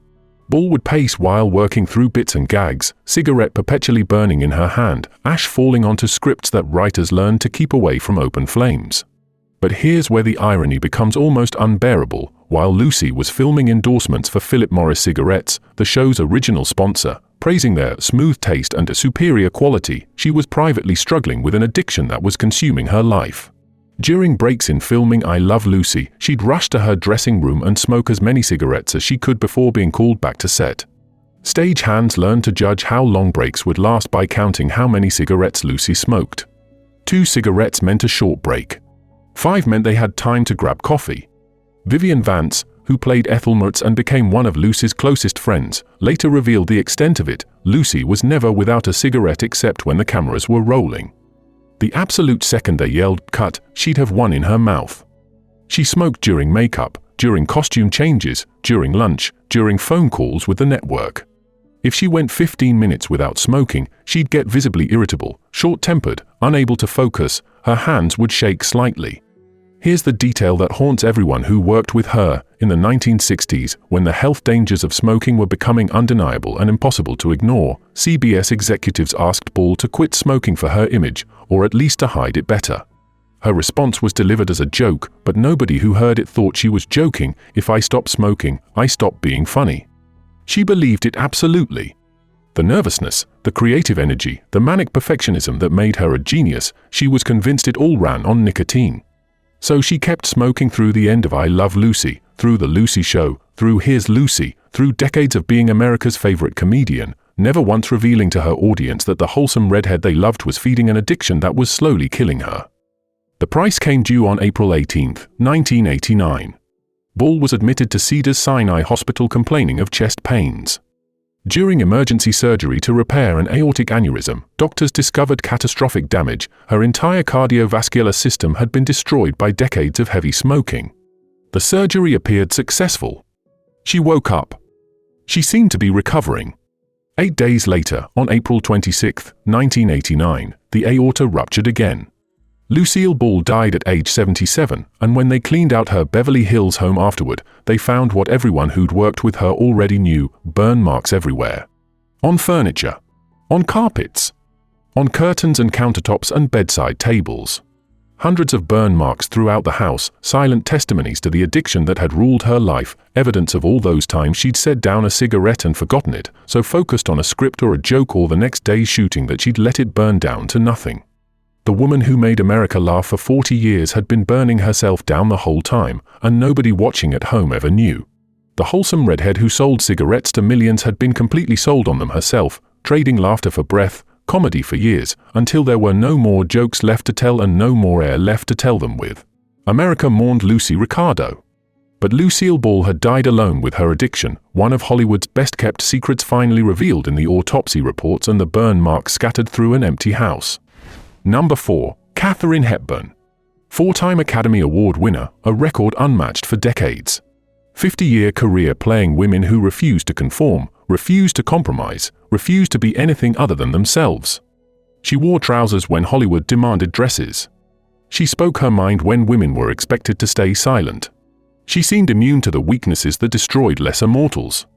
Ball would pace while working through bits and gags, cigarette perpetually burning in her hand, ash falling onto scripts that writers learned to keep away from open flames. But here's where the irony becomes almost unbearable. While Lucy was filming endorsements for Philip Morris cigarettes, the show's original sponsor, praising their smooth taste and superior quality, she was privately struggling with an addiction that was consuming her life. During breaks in filming I Love Lucy, she'd rush to her dressing room and smoke as many cigarettes as she could before being called back to set. Stage hands learned to judge how long breaks would last by counting how many cigarettes Lucy smoked. 2 cigarettes meant a short break. 5 meant they had time to grab coffee. Vivian Vance, who played Ethel Mertz and became one of Lucy's closest friends, later revealed the extent of it. Lucy was never without a cigarette except when the cameras were rolling. The absolute second they yelled "cut," she'd have one in her mouth. She smoked during makeup, during costume changes, during lunch, during phone calls with the network. If she went 15 minutes without smoking, she'd get visibly irritable, short-tempered, unable to focus, her hands would shake slightly. Here's the detail that haunts everyone who worked with her. In the 1960s, when the health dangers of smoking were becoming undeniable and impossible to ignore, CBS executives asked Ball to quit smoking for her image, or at least to hide it better. Her response was delivered as a joke, but nobody who heard it thought she was joking. "If I stop smoking, I stop being funny." She believed it absolutely. The nervousness, the creative energy, the manic perfectionism that made her a genius, she was convinced it all ran on nicotine. So she kept smoking through the end of I Love Lucy, through The Lucy Show, through Here's Lucy, through decades of being America's favorite comedian, never once revealing to her audience that the wholesome redhead they loved was feeding an addiction that was slowly killing her. The price came due on April 18, 1989. Ball was admitted to Cedars-Sinai Hospital complaining of chest pains. During emergency surgery to repair an aortic aneurysm, doctors discovered catastrophic damage. Her entire cardiovascular system had been destroyed by decades of heavy smoking. The surgery appeared successful. She woke up. She seemed to be recovering. 8 days later, on April 26, 1989, the aorta ruptured again. Lucille Ball died at age 77, and when they cleaned out her Beverly Hills home afterward, they found what everyone who'd worked with her already knew: burn marks everywhere. On furniture, on carpets, on curtains and countertops and bedside tables. Hundreds of burn marks throughout the house, silent testimonies to the addiction that had ruled her life, evidence of all those times she'd set down a cigarette and forgotten it, so focused on a script or a joke or the next day's shooting that she'd let it burn down to nothing. The woman who made America laugh for 40 years had been burning herself down the whole time, and nobody watching at home ever knew. The wholesome redhead who sold cigarettes to millions had been completely sold on them herself, trading laughter for breath, comedy for years, until there were no more jokes left to tell and no more air left to tell them with. America mourned Lucy Ricardo. But Lucille Ball had died alone with her addiction, one of Hollywood's best-kept secrets finally revealed in the autopsy reports and the burn marks scattered through an empty house. Number 4. Katharine Hepburn. 4-time Academy Award winner, a record unmatched for decades. 50-year career playing women who refused to conform, refused to compromise, refused to be anything other than themselves. She wore trousers when Hollywood demanded dresses. She spoke her mind when women were expected to stay silent. She seemed immune to the weaknesses that destroyed lesser mortals.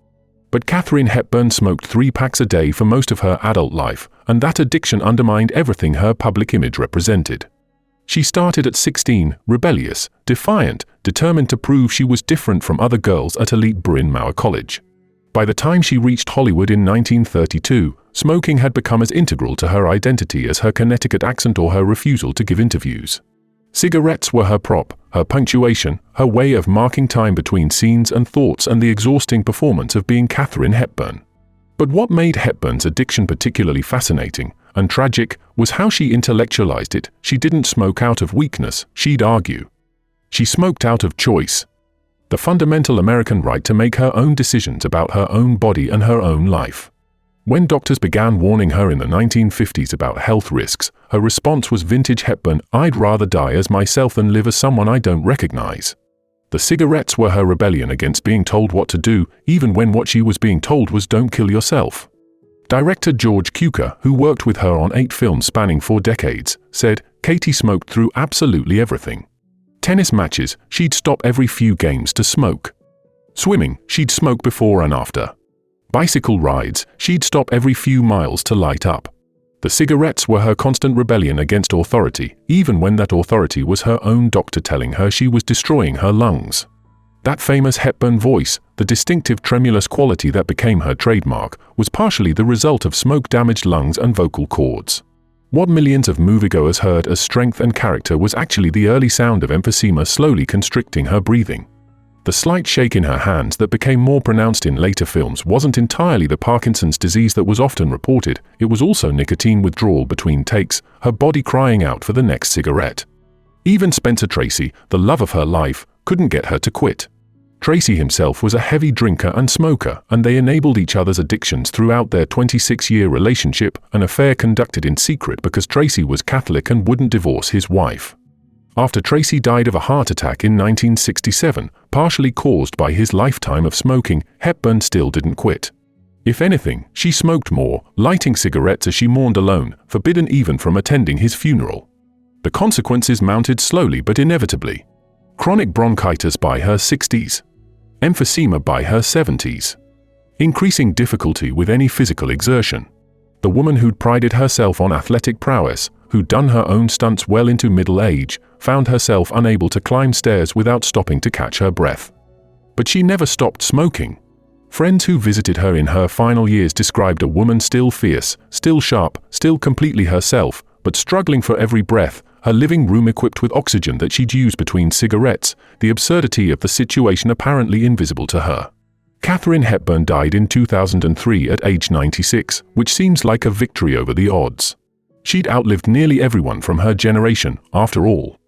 But Katharine Hepburn smoked 3 packs a day for most of her adult life, and that addiction undermined everything her public image represented. She started at 16, rebellious, defiant, determined to prove she was different from other girls at elite Bryn Mawr College. By the time she reached Hollywood in 1932, smoking had become as integral to her identity as her Connecticut accent or her refusal to give interviews. Cigarettes were her prop, her punctuation, her way of marking time between scenes and thoughts and the exhausting performance of being Katharine Hepburn. But what made Hepburn's addiction particularly fascinating and tragic was how she intellectualized it. She didn't smoke out of weakness, she'd argue. She smoked out of choice. The fundamental American right to make her own decisions about her own body and her own life. When doctors began warning her in the 1950s about health risks, her response was vintage Hepburn, "I'd rather die as myself than live as someone I don't recognize." The cigarettes were her rebellion against being told what to do, even when what she was being told was "don't kill yourself." Director George Cukor, who worked with her on 8 films spanning 4 decades, said, "Katie smoked through absolutely everything. Tennis matches, she'd stop every few games to smoke. Swimming, she'd smoke before and after. Bicycle rides, she'd stop every few miles to light up. The cigarettes were her constant rebellion against authority, even when that authority was her own doctor telling her she was destroying her lungs." That famous Hepburn voice, the distinctive tremulous quality that became her trademark, was partially the result of smoke-damaged lungs and vocal cords. What millions of moviegoers heard as strength and character was actually the early sound of emphysema slowly constricting her breathing. The slight shake in her hands that became more pronounced in later films wasn't entirely the Parkinson's disease that was often reported, it was also nicotine withdrawal between takes, her body crying out for the next cigarette. Even Spencer Tracy, the love of her life, couldn't get her to quit. Tracy himself was a heavy drinker and smoker, and they enabled each other's addictions throughout their 26-year relationship, an affair conducted in secret because Tracy was Catholic and wouldn't divorce his wife. After Tracy died of a heart attack in 1967, partially caused by his lifetime of smoking, Hepburn still didn't quit. If anything, she smoked more, lighting cigarettes as she mourned alone, forbidden even from attending his funeral. The consequences mounted slowly but inevitably. Chronic bronchitis by her 60s. Emphysema by her 70s. Increasing difficulty with any physical exertion. The woman who'd prided herself on athletic prowess, who'd done her own stunts well into middle age, found herself unable to climb stairs without stopping to catch her breath. But she never stopped smoking. Friends who visited her in her final years described a woman still fierce, still sharp, still completely herself, but struggling for every breath, her living room equipped with oxygen that she'd use between cigarettes, the absurdity of the situation apparently invisible to her. Katharine Hepburn died in 2003 at age 96, which seems like a victory over the odds. She'd outlived nearly everyone from her generation, after all.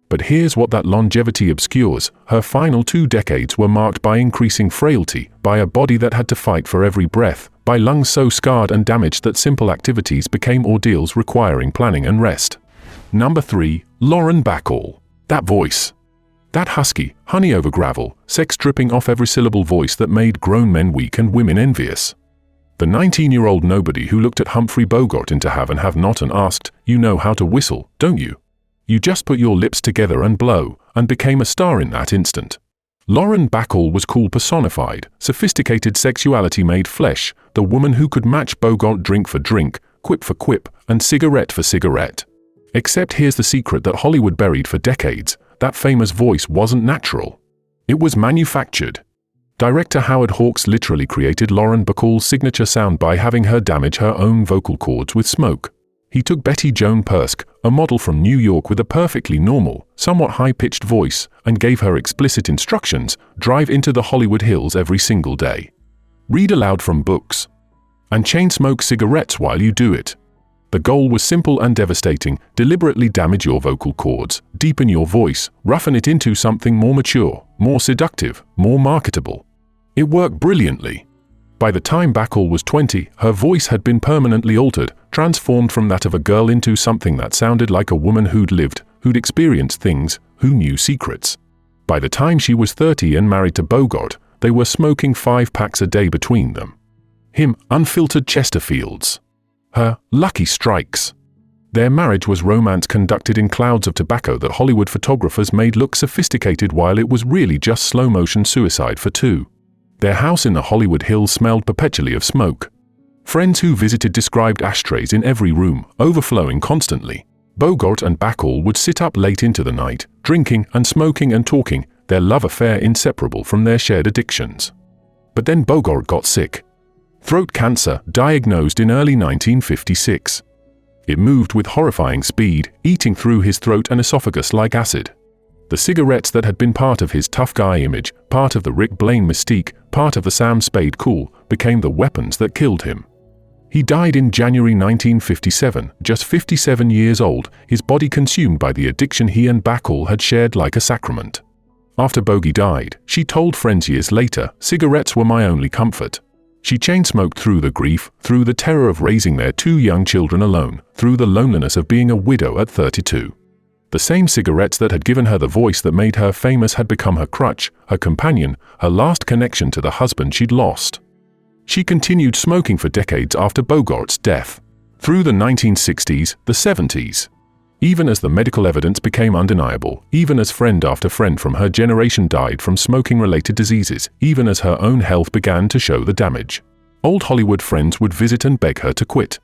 But here's what that longevity obscures: her final 2 decades were marked by increasing frailty, by a body that had to fight for every breath, by lungs so scarred and damaged that simple activities became ordeals requiring planning and rest. Number 3. Lauren Bacall. That voice. That husky, honey over gravel, sex dripping off every syllable voice that made grown men weak and women envious. The 19-year-old nobody who looked at Humphrey Bogart in To Have and Have Not and asked, "You know how to whistle, don't you? You just put your lips together and blow," and became a star in that instant. Lauren Bacall was cool personified, sophisticated sexuality made flesh, the woman who could match Bogart drink for drink, quip for quip, and cigarette for cigarette. Except here's the secret that Hollywood buried for decades: that famous voice wasn't natural. It was manufactured. Director Howard Hawks literally created Lauren Bacall's signature sound by having her damage her own vocal cords with smoke. He took Betty Joan Persk, a model from New York with a perfectly normal, somewhat high-pitched voice, and gave her explicit instructions: drive into the Hollywood Hills every single day. Read aloud from books. And chain smoke cigarettes while you do it. The goal was simple and devastating: deliberately damage your vocal cords, deepen your voice, roughen it into something more mature, more seductive, more marketable. It worked brilliantly. By the time Bacall was 20, her voice had been permanently altered, transformed from that of a girl into something that sounded like a woman who'd lived, who'd experienced things, who knew secrets. By the time she was 30 and married to Bogart, they were smoking 5 packs a day between them. Him, unfiltered Chesterfields. Her, Lucky Strikes. Their marriage was romance conducted in clouds of tobacco that Hollywood photographers made look sophisticated while it was really just slow-motion suicide for two. Their house in the Hollywood Hills smelled perpetually of smoke. Friends who visited described ashtrays in every room, overflowing constantly. Bogart and Bacall would sit up late into the night, drinking and smoking and talking, their love affair inseparable from their shared addictions. But then Bogart got sick. Throat cancer, diagnosed in early 1956. It moved with horrifying speed, eating through his throat and esophagus like acid. The cigarettes that had been part of his tough guy image, part of the Rick Blaine mystique, part of the Sam Spade cool, became the weapons that killed him. He died in January 1957, just 57 years old, his body consumed by the addiction he and Bacall had shared like a sacrament. After Bogey died, she told friends years later, "Cigarettes were my only comfort." She chain-smoked through the grief, through the terror of raising their 2 young children alone, through the loneliness of being a widow at 32. The same cigarettes that had given her the voice that made her famous had become her crutch, her companion, her last connection to the husband she'd lost. She continued smoking for decades after Bogart's death. Through the 1960s, the 70s. Even as the medical evidence became undeniable, even as friend after friend from her generation died from smoking-related diseases, even as her own health began to show the damage, old Hollywood friends would visit and beg her to quit.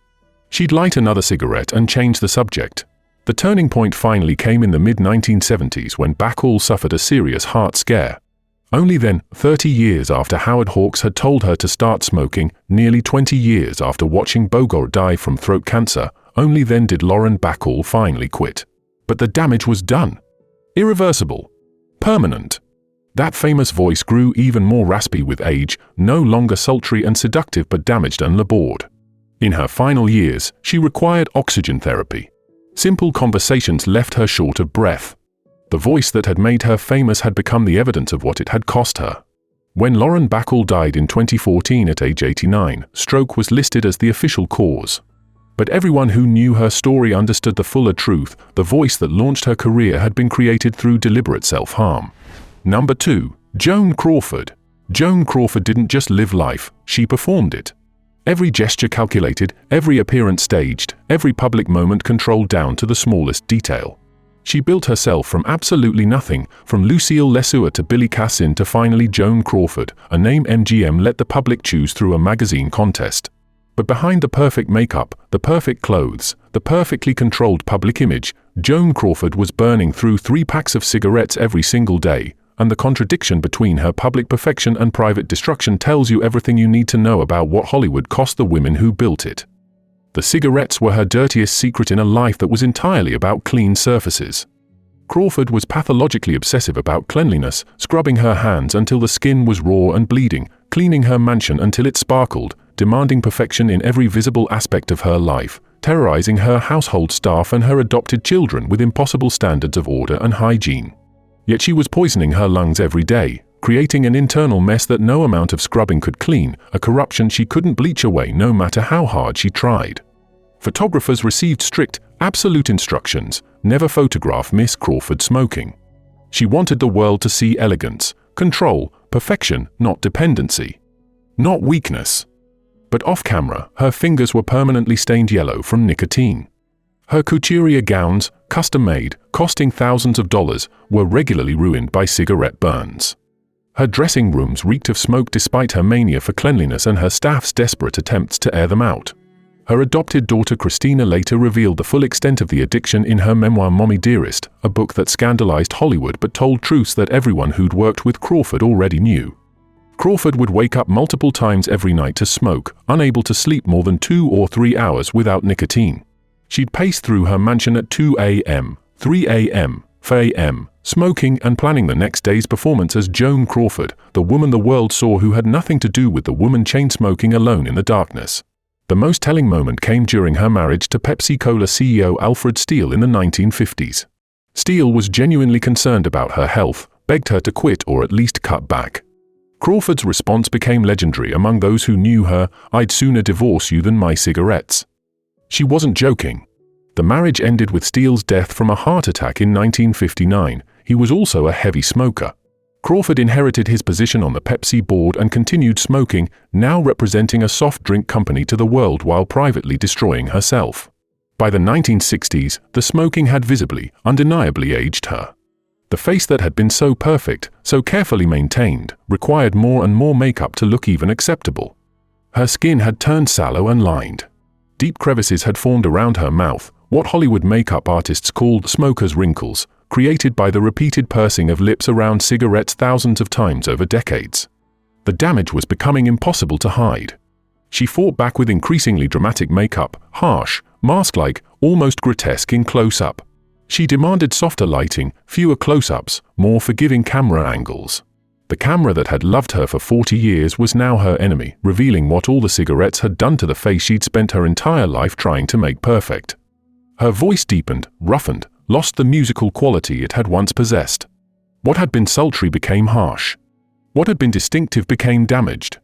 She'd light another cigarette and change the subject. The turning point finally came in the mid-1970s when Bacall suffered a serious heart scare. Only then, 30 years after Howard Hawks had told her to start smoking, nearly 20 years after watching Bogart die from throat cancer, only then did Lauren Bacall finally quit. But the damage was done. Irreversible. Permanent. That famous voice grew even more raspy with age, no longer sultry and seductive but damaged and labored. In her final years, she required oxygen therapy. Simple conversations left her short of breath. The voice that had made her famous had become the evidence of what it had cost her. When Lauren Bacall died in 2014 at age 89, stroke was listed as the official cause. But everyone who knew her story understood the fuller truth: the voice that launched her career had been created through deliberate self-harm. Number 2. Joan Crawford. Joan Crawford didn't just live life, she performed it. Every gesture calculated, every appearance staged, every public moment controlled down to the smallest detail. She built herself from absolutely nothing, from Lucille Lesueur to Billy Cassin to finally Joan Crawford, a name MGM let the public choose through a magazine contest. But behind the perfect makeup, the perfect clothes, the perfectly controlled public image, Joan Crawford was burning through 3 packs of cigarettes every single day, and the contradiction between her public perfection and private destruction tells you everything you need to know about what Hollywood cost the women who built it. The cigarettes were her dirtiest secret in a life that was entirely about clean surfaces. Crawford was pathologically obsessive about cleanliness, scrubbing her hands until the skin was raw and bleeding, cleaning her mansion until it sparkled, demanding perfection in every visible aspect of her life, terrorizing her household staff and her adopted children with impossible standards of order and hygiene. Yet she was poisoning her lungs every day, creating an internal mess that no amount of scrubbing could clean, a corruption she couldn't bleach away no matter how hard she tried. Photographers received strict, absolute instructions: never photograph Miss Crawford smoking. She wanted the world to see elegance, control, perfection, not dependency. Not weakness. But off-camera, her fingers were permanently stained yellow from nicotine. Her couturier gowns, custom-made, costing thousands of dollars, were regularly ruined by cigarette burns. Her dressing rooms reeked of smoke despite her mania for cleanliness and her staff's desperate attempts to air them out. Her adopted daughter Christina later revealed the full extent of the addiction in her memoir Mommy Dearest, a book that scandalized Hollywood but told truths that everyone who'd worked with Crawford already knew. Crawford would wake up multiple times every night to smoke, unable to sleep more than 2 or 3 hours without nicotine. She'd pace through her mansion at 2 a.m., 3 a.m., 4 a.m., smoking and planning the next day's performance as Joan Crawford, the woman the world saw who had nothing to do with the woman chain-smoking alone in the darkness. The most telling moment came during her marriage to Pepsi-Cola CEO Alfred Steele in the 1950s. Steele was genuinely concerned about her health, begged her to quit or at least cut back. Crawford's response became legendary among those who knew her: "I'd sooner divorce you than my cigarettes." She wasn't joking. The marriage ended with Steele's death from a heart attack in 1959. He was also a heavy smoker. Crawford inherited his position on the Pepsi board and continued smoking, now representing a soft drink company to the world while privately destroying herself. By the 1960s, the smoking had visibly, undeniably aged her. The face that had been so perfect, so carefully maintained, required more and more makeup to look even acceptable. Her skin had turned sallow and lined. Deep crevices had formed around her mouth, what Hollywood makeup artists called smoker's wrinkles, created by the repeated pursing of lips around cigarettes thousands of times over decades. The damage was becoming impossible to hide. She fought back with increasingly dramatic makeup, harsh, mask-like, almost grotesque in close-up. She demanded softer lighting, fewer close-ups, more forgiving camera angles. The camera that had loved her for 40 years was now her enemy, revealing what all the cigarettes had done to the face she'd spent her entire life trying to make perfect. Her voice deepened, roughened, lost the musical quality it had once possessed. What had been sultry became harsh. What had been distinctive became damaged.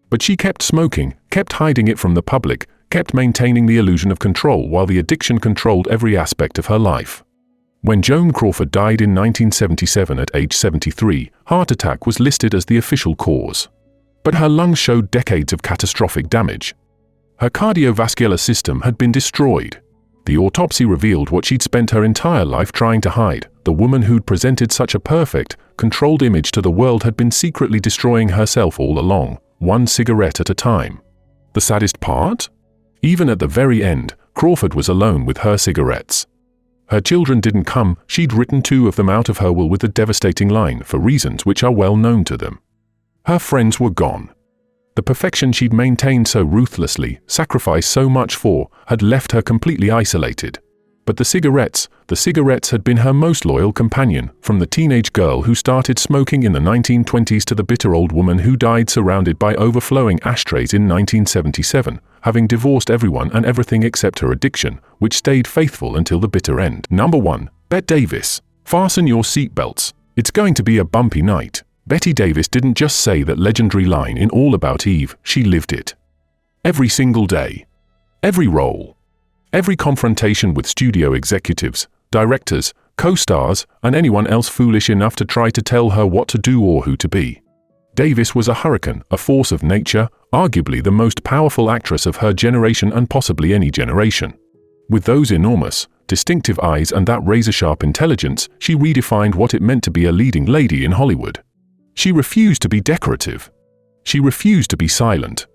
But she kept smoking, kept hiding it from the public, kept maintaining the illusion of control while the addiction controlled every aspect of her life. When Joan Crawford died in 1977 at age 73, heart attack was listed as the official cause. But her lungs showed decades of catastrophic damage. Her cardiovascular system had been destroyed. The autopsy revealed what she'd spent her entire life trying to hide. The woman who'd presented such a perfect, controlled image to the world had been secretly destroying herself all along, one cigarette at a time. The saddest part? Even at the very end, Crawford was alone with her cigarettes. Her children didn't come. She'd written 2 of them out of her will with the devastating line, for reasons which are well known to them. Her friends were gone. The perfection she'd maintained so ruthlessly, sacrificed so much for, had left her completely isolated. But the cigarettes had been her most loyal companion, from the teenage girl who started smoking in the 1920s to the bitter old woman who died surrounded by overflowing ashtrays in 1977, having divorced everyone and everything except her addiction, which stayed faithful until the bitter end. Number 1. Bette Davis. Fasten your seatbelts. It's going to be a bumpy night. Bette Davis didn't just say that legendary line in All About Eve, she lived it. Every single day. Every role. Every confrontation with studio executives, directors, co-stars, and anyone else foolish enough to try to tell her what to do or who to be. Davis was a hurricane, a force of nature, arguably the most powerful actress of her generation and possibly any generation. With those enormous, distinctive eyes and that razor-sharp intelligence, she redefined what it meant to be a leading lady in Hollywood. She refused to be decorative. She refused to be silent.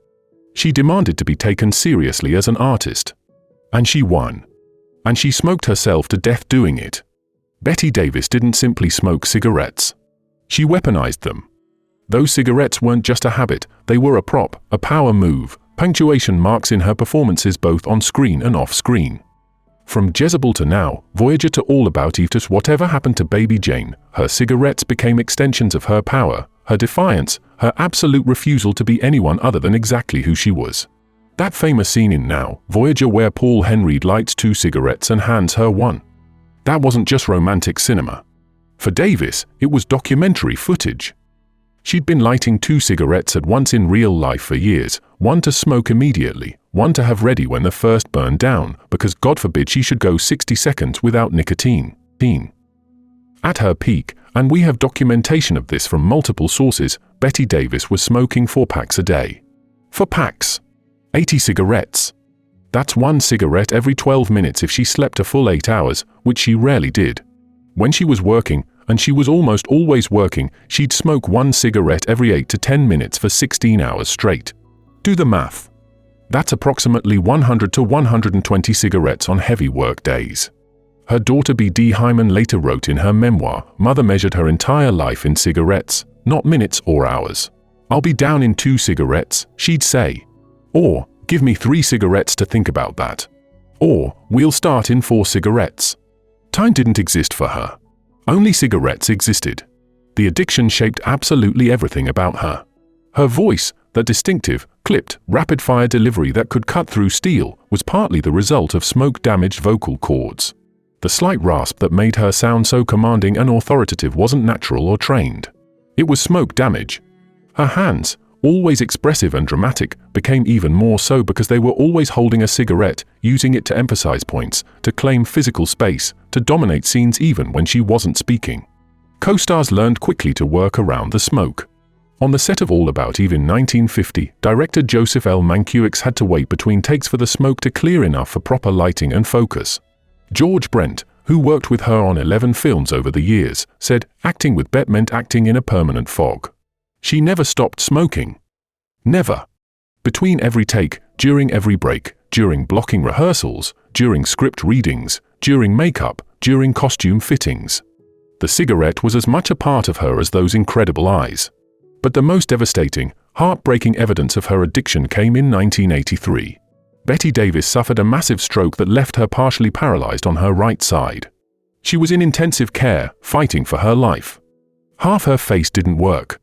She demanded to be taken seriously as an artist. And she won. And she smoked herself to death doing it. Bette Davis didn't simply smoke cigarettes. She weaponized them. Those cigarettes weren't just a habit, they were a prop, a power move, punctuation marks in her performances both on screen and off screen. From Jezebel to Now, Voyager to All About Eve to whatever happened to Baby Jane, her cigarettes became extensions of her power, her defiance, her absolute refusal to be anyone other than exactly who she was. That famous scene in Now, Voyager where Paul Henreid lights 2 cigarettes and hands her one. That wasn't just romantic cinema. For Davis, it was documentary footage. She'd been lighting 2 cigarettes at once in real life for years, one to smoke immediately, one to have ready when the first burned down, because God forbid she should go 60 seconds without nicotine. At her peak, and we have documentation of this from multiple sources, Bette Davis was smoking 4 packs a day. 4 packs. 80 cigarettes. That's 1 cigarette every 12 minutes if she slept a full 8 hours, which she rarely did. When she was working, and she was almost always working. She'd smoke one cigarette every 8 to 10 minutes for 16 hours straight. Do the math. That's approximately 100 to 120 cigarettes on heavy work days. Her daughter B.D. Hyman later wrote in her memoir, "Mother measured her entire life in cigarettes, not minutes or hours. I'll be down in 2 cigarettes, she'd say. Or, give me 3 cigarettes to think about that. Or, we'll start in 4 cigarettes." Time didn't exist for her. Only cigarettes existed. The addiction shaped absolutely everything about her. Her voice, that distinctive, clipped, rapid-fire delivery that could cut through steel, was partly the result of smoke-damaged vocal cords. The slight rasp that made her sound so commanding and authoritative wasn't natural or trained. It was smoke damage. Her hands, always expressive and dramatic, became even more so because they were always holding a cigarette, using it to emphasize points, to claim physical space, to dominate scenes even when she wasn't speaking. Co-stars learned quickly to work around the smoke. On the set of All About Eve in 1950, director Joseph L. Mankiewicz had to wait between takes for the smoke to clear enough for proper lighting and focus. George Brent, who worked with her on 11 films over the years, said acting with Bette meant acting in a permanent fog. She never stopped smoking. Never. Between every take, during every break, during blocking rehearsals, during script readings, during makeup, during costume fittings. The cigarette was as much a part of her as those incredible eyes. But the most devastating, heartbreaking evidence of her addiction came in 1983. Bette Davis suffered a massive stroke that left her partially paralyzed on her right side. She was in intensive care, fighting for her life. Half her face didn't work.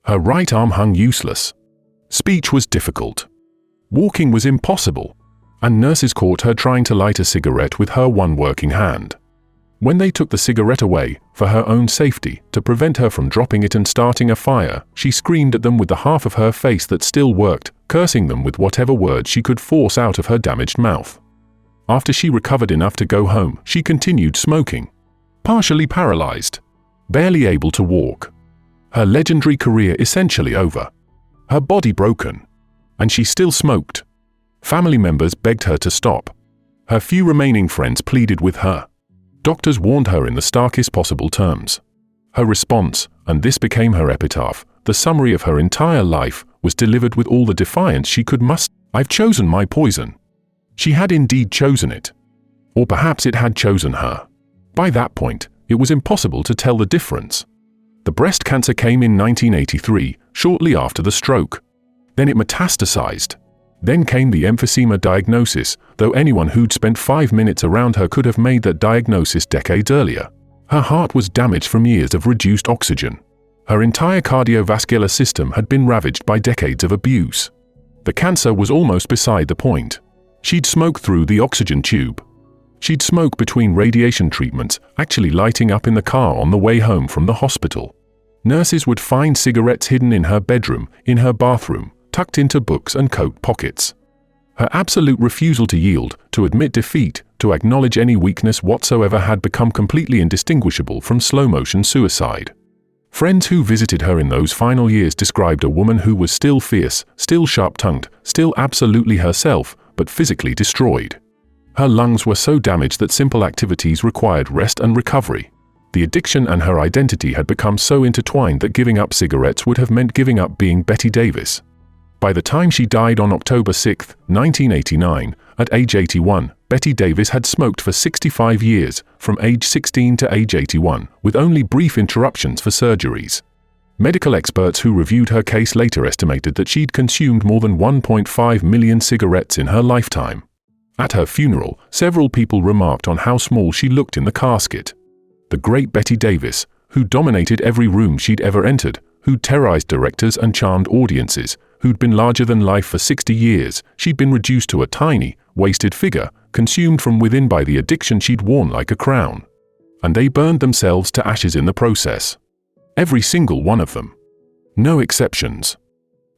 Her right arm hung useless. Speech was difficult. Walking was impossible, and nurses caught her trying to light a cigarette with her one working hand. When they took the cigarette away, for her own safety, to prevent her from dropping it and starting a fire, she screamed at them with the half of her face that still worked, cursing them with whatever words she could force out of her damaged mouth. After she recovered enough to go home, she continued smoking. Partially paralyzed. Barely able to walk. Her legendary career essentially over. Her body broken. And she still smoked. Family members begged her to stop. Her few remaining friends pleaded with her. Doctors warned her in the starkest possible terms. Her response, and this became her epitaph, the summary of her entire life, was delivered with all the defiance she could muster. "I've chosen my poison." She had indeed chosen it. Or perhaps it had chosen her. By that point, it was impossible to tell the difference. The breast cancer came in 1983, shortly after the stroke. Then it metastasized. Then came the emphysema diagnosis, though anyone who'd spent 5 minutes around her could have made that diagnosis decades earlier. Her heart was damaged from years of reduced oxygen. Her entire cardiovascular system had been ravaged by decades of abuse. The cancer was almost beside the point. She'd smoke through the oxygen tube. She'd smoke between radiation treatments, actually lighting up in the car on the way home from the hospital. Nurses would find cigarettes hidden in her bedroom, in her bathroom, tucked into books and coat pockets. Her absolute refusal to yield, to admit defeat, to acknowledge any weakness whatsoever had become completely indistinguishable from slow-motion suicide. Friends who visited her in those final years described a woman who was still fierce, still sharp-tongued, still absolutely herself, but physically destroyed. Her lungs were so damaged that simple activities required rest and recovery. The addiction and her identity had become so intertwined that giving up cigarettes would have meant giving up being Bette Davis. By the time she died on October 6, 1989, at age 81, Bette Davis had smoked for 65 years, from age 16 to age 81, with only brief interruptions for surgeries. Medical experts who reviewed her case later estimated that she'd consumed more than 1.5 million cigarettes in her lifetime. At her funeral, several people remarked on how small she looked in the casket. The great Bette Davis, who dominated every room she'd ever entered, who'd terrorized directors and charmed audiences, who'd been larger than life for 60 years, she'd been reduced to a tiny, wasted figure, consumed from within by the addiction she'd worn like a crown. And they burned themselves to ashes in the process. Every single one of them. No exceptions.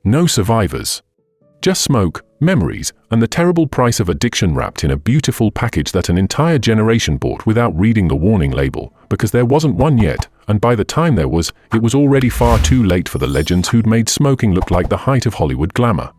No survivors. Just smoke, memories, and the terrible price of addiction wrapped in a beautiful package that an entire generation bought without reading the warning label, because there wasn't one yet, and by the time there was, it was already far too late for the legends who'd made smoking look like the height of Hollywood glamour.